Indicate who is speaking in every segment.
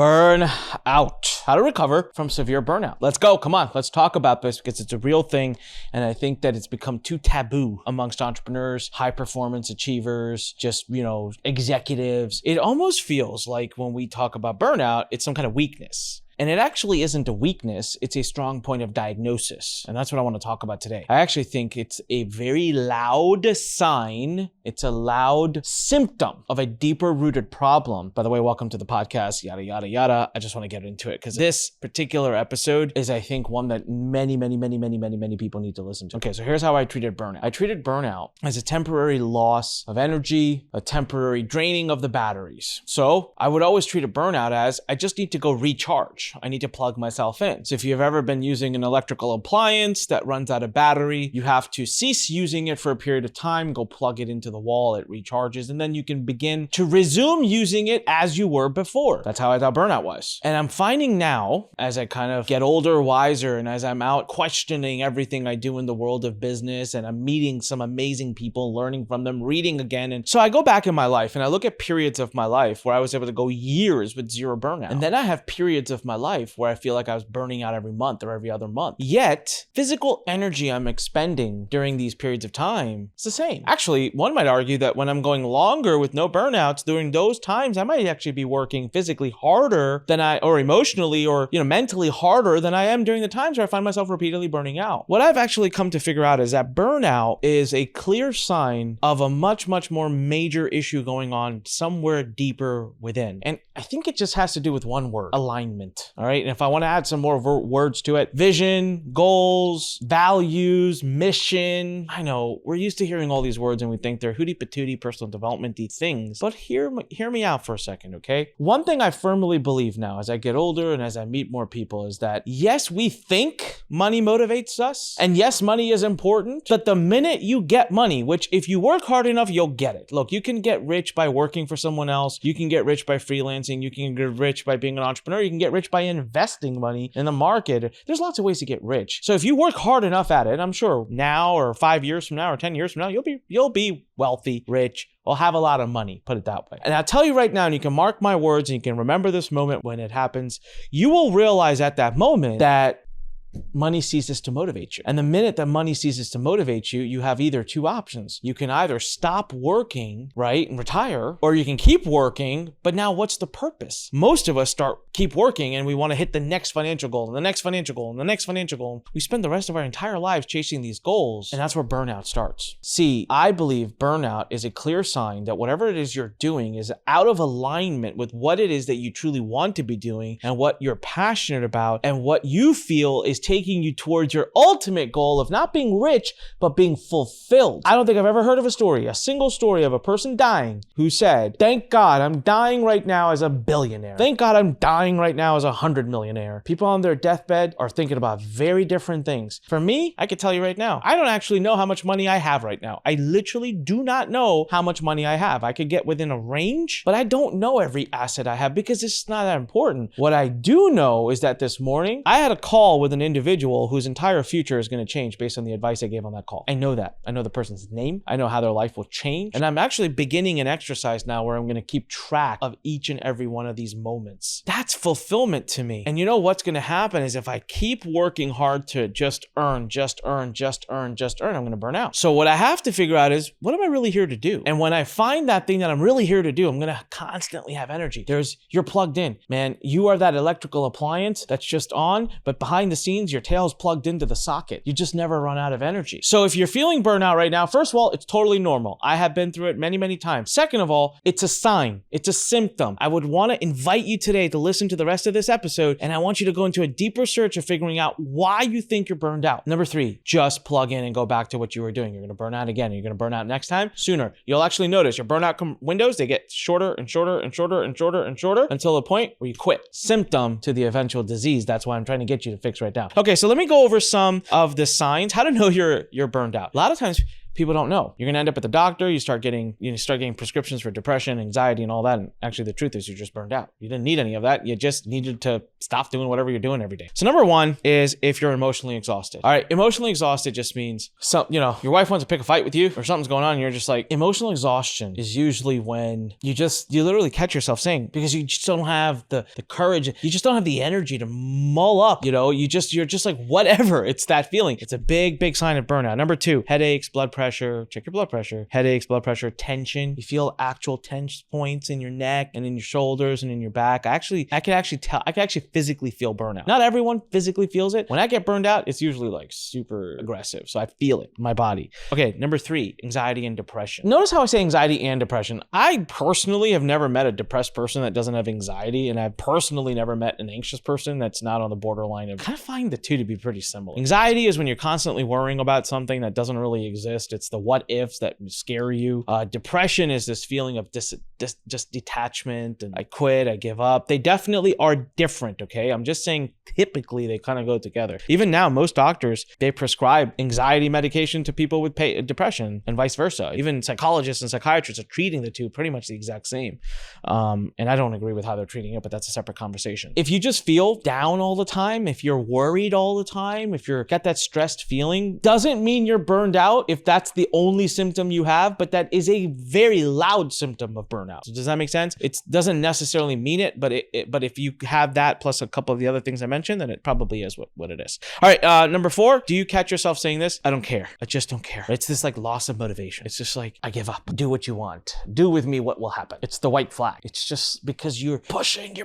Speaker 1: Burn out. How to recover from severe burnout. Let's go. Come on. Let's talk about this because it's a real thing. And I think that it's become too taboo amongst entrepreneurs, high performance achievers, just, executives. It almost feels like when we talk about burnout, it's some kind of weakness. And it actually isn't a weakness, it's a strong point of diagnosis. And that's what I want to talk about today. I actually think it's a very loud sign, it's a loud symptom of a deeper rooted problem. By the way, welcome to the podcast, yada, yada, yada. I just want to get into it because this particular episode is, I think, one that many people need to listen to. Okay, so here's how I treated burnout. I treated burnout as a temporary loss of energy, a temporary draining of the batteries. So I would always treat a burnout as I just need to go recharge. I need to plug myself in. So if you've ever been using an electrical appliance that runs out of battery, you have to cease using it for a period of time, go plug it into the wall, it recharges, and then you can begin to resume using it as you were before. That's how I thought burnout was. And I'm finding now, as I kind of get older, wiser, and as I'm out questioning everything I do in the world of business, and I'm meeting some amazing people, learning from them, reading again. And so I go back in my life and I look at periods of my life where I was able to go years with zero burnout. And then I have periods of my life where I feel like I was burning out every month or every other month. Yet, physical energy I'm expending during these periods of time is the same. Actually, one might argue that when I'm going longer with no burnouts, during those times, I might actually be working physically harder than or emotionally or, mentally harder than I am during the times where I find myself repeatedly burning out. What I've actually come to figure out is that burnout is a clear sign of a much more major issue going on somewhere deeper within. And I think it just has to do with one word: alignment. All right. And if I want to add some more words to it, vision, goals, values, mission. I know we're used to hearing all these words and we think they're hooty patooty personal development-y things, but hear me out for a second. Okay. One thing I firmly believe now as I get older and as I meet more people is that yes, we think money motivates us. And yes, money is important, but the minute you get money, which if you work hard enough, you'll get it. Look, you can get rich by working for someone else. You can get rich by freelancing. You can get rich by being an entrepreneur. You can get rich by investing money in the market. There's lots of ways to get rich. So if you work hard enough at it, I'm sure now or 5 years from now or 10 years from now, you'll be wealthy, rich, or have a lot of money, put it that way. And I'll tell you right now, and you can mark my words and you can remember this moment when it happens, you will realize at that moment that money ceases to motivate you. And the minute that money ceases to motivate you, you have either two options. You can either stop working, right, and retire, or you can keep working, but now what's the purpose? Most of us keep working and we want to hit the next financial goal and the next financial goal and the next financial goal. We spend the rest of our entire lives chasing these goals, and that's where burnout starts. See, I believe burnout is a clear sign that whatever it is you're doing is out of alignment with what it is that you truly want to be doing and what you're passionate about and what you feel is taking you towards your ultimate goal of not being rich, but being fulfilled. I don't think I've ever heard of a single story of a person dying who said, thank God I'm dying right now as a billionaire. Thank God I'm dying right now as a 100-millionaire. People on their deathbed are thinking about very different things. For me, I could tell you right now, I don't actually know how much money I have right now. I literally do not know how much money I have. I could get within a range, but I don't know every asset I have because it's not that important. What I do know is that this morning, I had a call with an individual whose entire future is going to change based on the advice I gave on that call. I know that. I know the person's name. I know how their life will change. And I'm actually beginning an exercise now where I'm going to keep track of each and every one of these moments. That's fulfillment to me. And you know what's going to happen is if I keep working hard to just earn, I'm going to burn out. So what I have to figure out is, what am I really here to do? And when I find that thing that I'm really here to do, I'm going to constantly have energy. You're plugged in, man. You are that electrical appliance that's just on, but behind the scenes, your tail's plugged into the socket. You just never run out of energy. So if you're feeling burnout right now, first of all, it's totally normal. I have been through it many times. Second of all, it's a sign. It's a symptom. I would want to invite you today to listen to the rest of this episode, and I want you to go into a deeper search of figuring out why you think you're burned out. Number 3, just plug in and go back to what you were doing. You're going to burn out again. You're going to burn out next time sooner. You'll actually notice your burnout windows, they get shorter and shorter until the point where you quit. Symptom to the eventual disease. That's why I'm trying to get you to fix right now. Okay, so let me go over some of the signs, how to know you're burned out. A lot of times people don't know. You're going to end up at the doctor. You start getting prescriptions for depression, anxiety, and all that. And actually the truth is you're just burned out. You didn't need any of that. You just needed to stop doing whatever you're doing every day. So number one is if you're emotionally exhausted. All right. Emotionally exhausted just means your wife wants to pick a fight with you or something's going on. And you're just like, emotional exhaustion is usually when you literally catch yourself saying, because you just don't have the courage. You just don't have the energy to mull up, you're just like, whatever. It's that feeling. It's a big sign of burnout. Number two, headaches, blood pressure, check your blood pressure, headaches, blood pressure, tension. You feel actual tension points in your neck and in your shoulders and in your back. I can actually physically feel burnout. Not everyone physically feels it. When I get burned out, it's usually like super aggressive. So I feel it in my body. Okay. Number three, anxiety and depression. Notice how I say anxiety and depression. I personally have never met a depressed person that doesn't have anxiety. And I've personally never met an anxious person that's not on the borderline of, kind of find the two to be pretty similar. Anxiety is when you're constantly worrying about something that doesn't really exist. It's the what ifs that scare you. Depression is this feeling of just detachment and I quit, I give up. They definitely are different, okay? I'm just saying typically they kind of go together. Even now, most doctors, they prescribe anxiety medication to people with depression and vice versa. Even psychologists and psychiatrists are treating the two pretty much the exact same. And I don't agree with how they're treating it, but that's a separate conversation. If you just feel down all the time, if you're worried all the time, if you're got that stressed feeling, doesn't mean you're burned out if that's the only symptom you have, but that is a very loud symptom of burnout. So does that make sense? It doesn't necessarily mean it, but if you have that plus a couple of the other things I mentioned, then it probably is what it is. All right, number four, do you catch yourself saying this? I don't care. I just don't care. It's this like loss of motivation. It's just like, I give up. Do what you want. Do with me what will happen. It's the white flag. It's just because you're pushing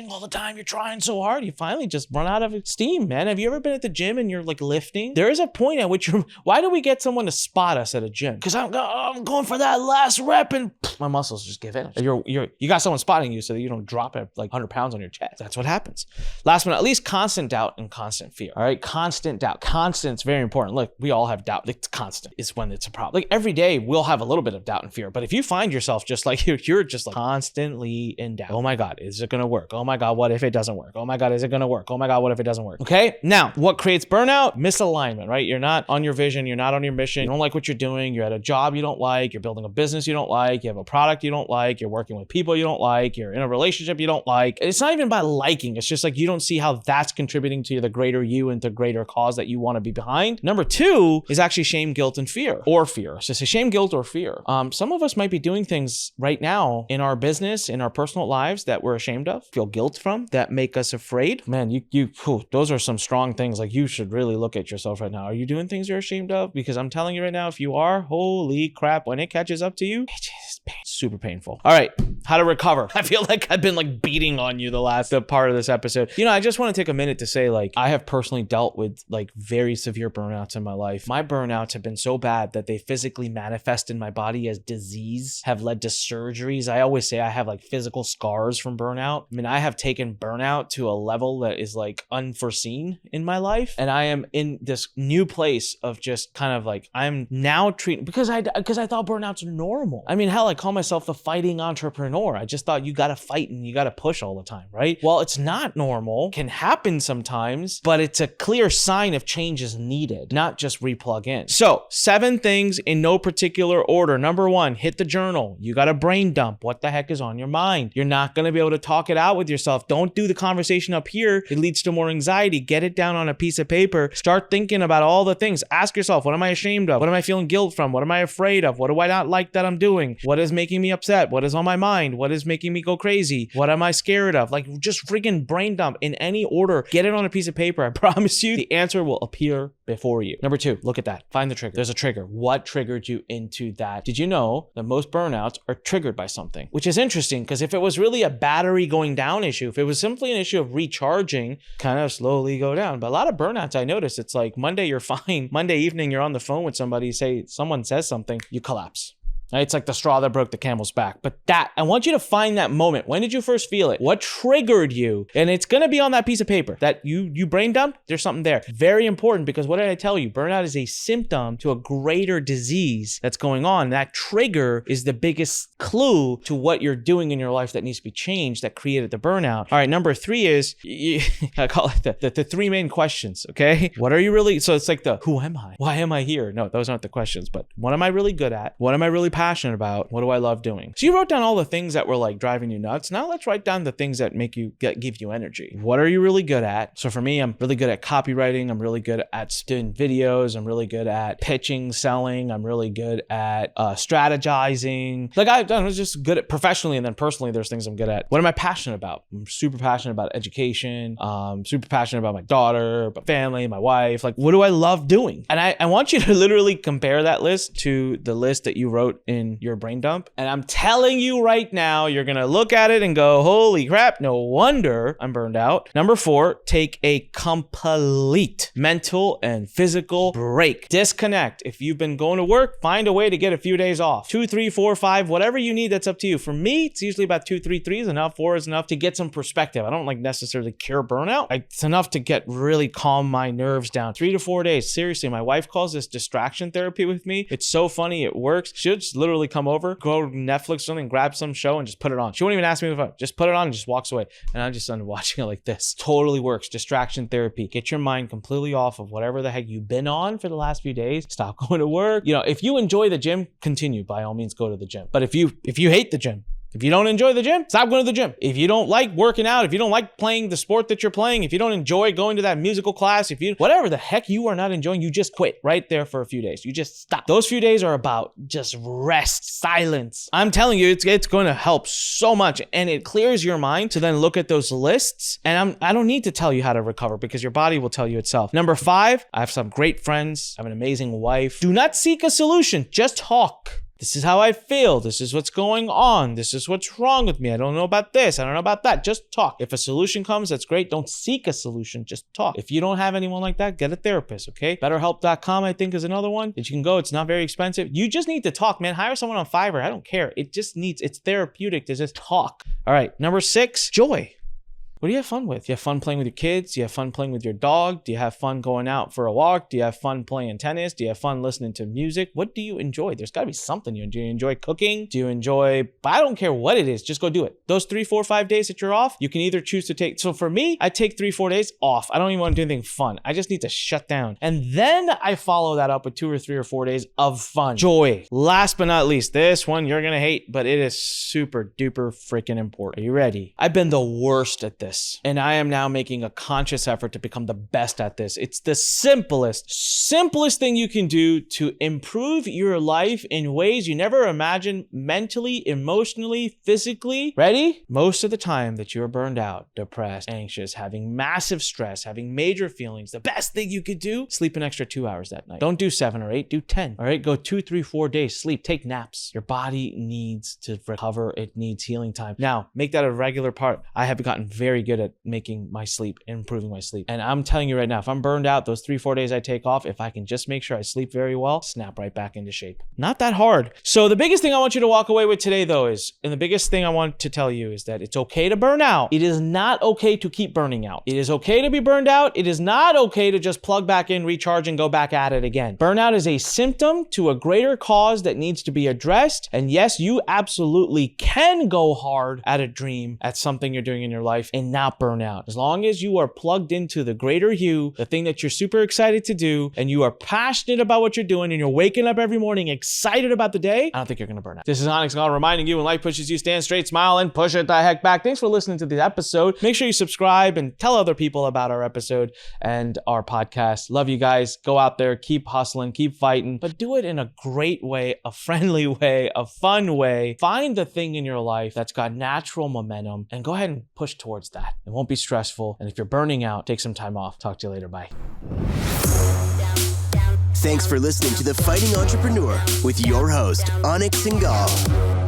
Speaker 1: all the time. You're trying so hard. You finally just run out of steam, man. Have you ever been at the gym and you're like lifting? There is a point at which why do we get someone to spot us at a gym? Because I'm going for that last rep and my muscles just give in. You got someone spotting you so that you don't drop it like 100 pounds on your chest. That's what happens. Last but not least, constant doubt and constant fear. All right, constant doubt. Constant's very important. Look, we all have doubt. It's constant. It's when it's a problem. Like every day we'll have a little bit of doubt and fear. But if you find yourself just like you're just like constantly in doubt. Oh my God, is it gonna work? Oh my God, what if it doesn't work? Oh my God, is it gonna work? Oh my God, what if it doesn't work? Okay. Now, what creates burnout? Misalignment, right? You're not on your vision. You're not on your mission. You don't like what you're doing. You're at a job you don't like. You're building a business you don't like. You have a product you don't like. You're working with people you don't like. You're in a relationship you don't like. It's not even about liking. It's just like you don't see how that's contributing to the greater you and the greater cause that you want to be behind. Number two is actually shame, guilt, and fear. Or fear. So shame, guilt, or fear. Some of us might be doing things right now in our business, in our personal lives that we're ashamed of, feel guilt from, that make us afraid. Man, those are some strong things. Like you should really look at yourself right now. Are you doing things you're ashamed of? Because I'm telling you right now, if you are, holy crap, when it catches up to you, it's super painful. All right, how to recover. I feel like I've been like beating on you the part of this episode. I just want to take a minute to say like, I have personally dealt with like very severe burnouts in my life. My burnouts have been so bad that they physically manifest in my body as disease, have led to surgeries. I always say I have like physical scars from burnout. I mean, I have taken burnout to a level that is like unforeseen in my life. And I am in this new place of just kind of like, I'm now treating, because I thought burnouts are normal. I mean, hell, I call myself the fighting entrepreneur. I just thought you got to fight and you got to push all the time, right? Well, it's not normal, can happen sometimes, but it's a clear sign of change is needed, not just replug in. So 7 things in no particular order. Number 1, hit the journal. You got to brain dump. What the heck is on your mind? You're not going to be able to talk it out with yourself. Don't do the conversation up here. It leads to more anxiety. Get it down on a piece of paper. Start thinking about all the things. Ask yourself, what am I ashamed of? What am I feeling guilt from? What am I afraid of? What do I not like that I'm doing? What is making me upset? What is on my mind? What is making me go crazy? What am I scared of? Like just freaking brain dump in any order. Get it on a piece of paper. I promise you the answer will appear before you. Number 2, look at that. Find the trigger. There's a trigger. What triggered you into that? Did you know that most burnouts are triggered by something? Which is interesting because if it was really a battery going down issue, if it was simply an issue of recharging, kind of slowly go down. But a lot of burnouts, I noticed, it's like Monday you're fine. Monday evening you're on the phone with somebody, someone says something, you collapse. Right? It's like the straw that broke the camel's back. But I want you to find that moment. When did you first feel it? What triggered you? And it's going to be on that piece of paper that you brain dumped. There's something there. Very important, because what did I tell you? Burnout is a symptom to a greater disease that's going on. That trigger is the biggest clue to what you're doing in your life that needs to be changed that created the burnout. All right, number 3 is, I call it the 3 main questions, okay? What are you really, so it's like who am I? Why am I here? No, those aren't the questions, but what am I really good at? What am I really passionate about? What do I love doing? So you wrote down all the things that were like driving you nuts. Now let's write down the things that give you energy. What are you really good at? So for me, I'm really good at copywriting. I'm really good at doing videos. I'm really good at pitching, selling. I'm really good at strategizing. Like I was just good at professionally, and then personally, there's things I'm good at. What am I passionate about? I'm super passionate about education. Super passionate about my daughter, my family, my wife. Like, what do I love doing? And I want you to literally compare that list to the list that you wrote in your brain dump. And I'm telling you right now, you're going to look at it and go, holy crap, no wonder I'm burned out. Number 4, take a complete mental and physical break. Disconnect. If you've been going to work, find a way to get a few days off. 2, 3, 4, 5, whatever you need, that's up to you. For me, it's usually about 2, 3, 3 is enough. 4 is enough to get some perspective. I don't like necessarily cure burnout. It's enough to get really calm my nerves down. 3 to 4 days. Seriously, my wife calls this distraction therapy with me. It's so funny. It works. She'll just literally come over, go to Netflix or something, grab some show and just put it on. She won't even ask me if I just put it on and just walks away. And I'm just watching it like this. Totally works. Distraction therapy. Get your mind completely off of whatever the heck you've been on for the last few days. Stop going to work. If you enjoy the gym, continue. By all means, go to the gym. But if you hate the gym, if you don't enjoy the gym, stop going to the gym. If you don't like working out, if you don't like playing the sport that you're playing, if you don't enjoy going to that musical class, whatever the heck you are not enjoying, you just quit right there for a few days. You just stop. Those few days are about just rest, silence. I'm telling you, it's going to help so much, and it clears your mind to then look at those lists. And I don't need to tell you how to recover, because your body will tell you itself. Number 5, I have some great friends. I have an amazing wife. Do not seek a solution. Just talk. This is how I feel. This is what's going on. This is what's wrong with me. I don't know about this. I don't know about that. Just talk. If a solution comes, that's great. Don't seek a solution. Just talk. If you don't have anyone like that, get a therapist, okay? BetterHelp.com, I think, is another one that you can go. It's not very expensive. You just need to talk, man. Hire someone on Fiverr. I don't care. It's therapeutic to just talk. All right. Number 6, joy. What do you have fun with? Do you have fun playing with your kids? Do you have fun playing with your dog? Do you have fun going out for a walk? Do you have fun playing tennis? Do you have fun listening to music? What do you enjoy? There's got to be something you enjoy. Do you enjoy cooking? Do you enjoy, I don't care what it is, just go do it. Those 3, 4, 5 days that you're off, you can either choose to take, so for me, I take 3, 4 days off. I don't even want to do anything fun. I just need to shut down. And then I follow that up with 2 or 3 or 4 days of fun. Joy. Last but not least, this one you're going to hate, but it is super duper freaking important. Are you ready? I've been the worst at this, and I am now making a conscious effort to become the best at this. It's the simplest thing you can do to improve your life in ways you never imagined, mentally, emotionally, physically. Ready? Most of the time that you're burned out, depressed, anxious, having massive stress, having major feelings, the best thing you could do, sleep an extra 2 hours that night. Don't do 7 or 8, do 10. All right, go 2, 3, 4 days, sleep, take naps. Your body needs to recover. It needs healing time. Now, make that a regular part. I have gotten very good at making my sleep, improving my sleep. And I'm telling you right now, if I'm burned out, those 3, 4 days I take off, if I can just make sure I sleep very well, snap right back into shape. Not that hard. So the biggest thing I want you to walk away with today though is, and the biggest thing I want to tell you is that it's okay to burn out. It is not okay to keep burning out. It is okay to be burned out. It is not okay to just plug back in, recharge, and go back at it again. Burnout is a symptom to a greater cause that needs to be addressed. And yes, you absolutely can go hard at a dream, at something you're doing in your life, and not burn out. As long as you are plugged into the greater you, the thing that you're super excited to do, and you are passionate about what you're doing, and you're waking up every morning excited about the day, I don't think you're going to burn out. This is Anik Singal reminding you, when life pushes you, stand straight, smile, and push it the heck back. Thanks for listening to this episode. Make sure you subscribe and tell other people about our episode and our podcast. Love you guys. Go out there, keep hustling, keep fighting, but do it in a great way, a friendly way, a fun way. Find the thing in your life that's got natural momentum and go ahead and push towards that. It won't be stressful. And if you're burning out, take some time off. Talk to you later. Bye.
Speaker 2: Thanks for listening to The Fighting Entrepreneur with your host, Anik Singal.